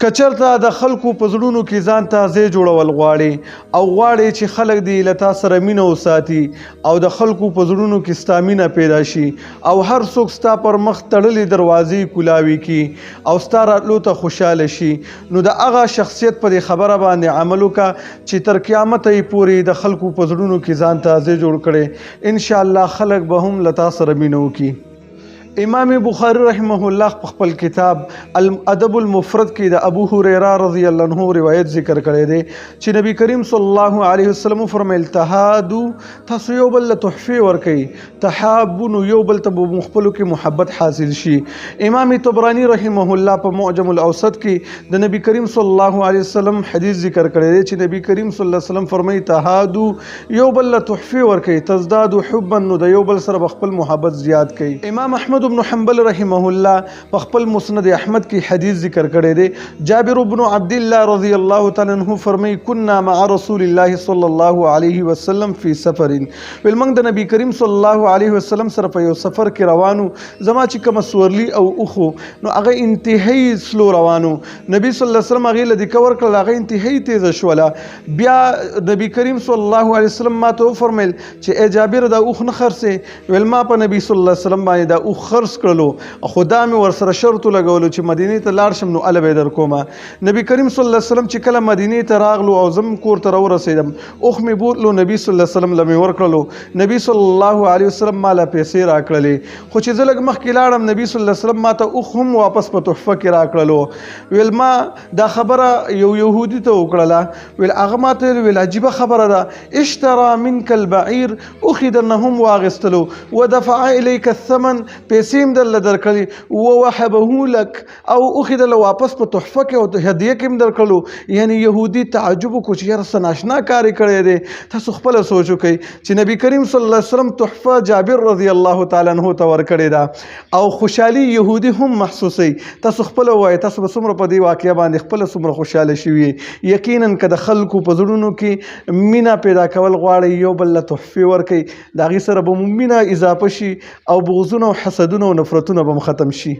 کچرته د خلکو په زړونو کې ځان ته ځای جوړول غواړي او غواړي چې خلک دې له تا سره مینه وساتي او د خلکو په زړونو کې ستا مینه پیدا شي او هر څوک ستا پر مخ تړلې دروازې کولاوي کی او ستا راتلو ته خوشحاله شي، نو د هغه شخصیت په دې خبره باندې عمل وکړه چې تر قیامته یې پورې د خلکو په زړونو کې ځان ته ځای جوړ کړي، انشاءالله خلک به هم له تا سره مینه وکړي. امام بخاری رحمه الله په خپل کتاب الادب المفرد کې د ابو هريره رضی الله عنه روایت ذکر کړی دی چې نبی کریم صلی الله علیه وسلم فرمایل تهادو تاسو یو بل ته تحفه ورکړئ، تحابون یو بل ته مخبلو کې محبت حاصل شي. امام طبرانی رحمه الله په معجم الاوسط کې د نبی کریم صلی الله علیه وسلم حدیث ذکر کړی دی چې نبی کریم صلی الله علیه وسلم فرمایي تهادو یو بل ته تحفه ورکړئ، تزدادوا حبا، نو د یو بل سره خپل محبت زیات کړئ. امام احمد بن حنبل رحمه الله په خپل مسند احمد کې حدیث ذکر کړی دی. جابر بن عبد الله رضی الله تعالی عنہ فرمایي كنا مع رسول الله صلی الله علیه وسلم فی سفر، ول موږ د نبی کریم صلی الله علیه وسلم سره په یو سفر کې روانو، زما چې کوم سورلی او اوخو نو هغه انتهایی سلو روانو، نبی صلی الله علیه وسلم هغه لدی کور کړل، هغه انتهایی تیز شوله. بیا نبی کریم صلی الله علیه وسلم ماته فرمایل چې ای جابر دا اوخ نه خرڅه، ول ما په نبی صلی الله علیه وسلم باندې دا اوخ خرڅ کړلو، خدا مې ورسره شرط لګولو چې مدینه ته لاړ شم نو اله به در کومه. نبی کریم صلی الله علیه وسلم چې کله مدینه ته راغلو او زم کور ته ورسېدم، اوخ مې بوتلو، نبی صلی الله علیه وسلم لمې ورکړلو، نبی صلی الله علیه وسلم مالا پیسې راکړلې، خو چې زه لږ مخکې لاړم نبی صلی الله علیه وسلم ماته اوخ هم واپس په تحفه کې راکړلو. ویل ما دا خبره یو يهودي ته وکړله، ویل هغه ماته ویل عجیبه خبره ده، اشترى منك البعير، اوخې درنه هم واغستلو، ودفع الیک الثمن، پیسې هم درله درکړي، ووهبه لك، او اوخې درله واپس په تحفه کې او هدیه کې هم درکړلو. یعنی یهودي تعجب وکړو چې یاره څه ناشنا کار یې کړی دی. تاسو خپله سوچ وکئ چې نبی کریم صلی الله علیه وسلم تحفه جابر رضی الله تعالی عنه ته ورکړې ده او خوشحالي یهودي هم محسوسوي. تاسو خپله ووایئ تاسو به څومره په دې واقعه باندې خپله څومره خوشحاله شوي. یقینا که د خلکو په زړونو کې مینه پیدا کول غواړئ، یو بل له تحفې ورکئ، د هغې سره به مو مینه اضافه شي او بغضونه او حسدونه او نفرتونه به ختم شي.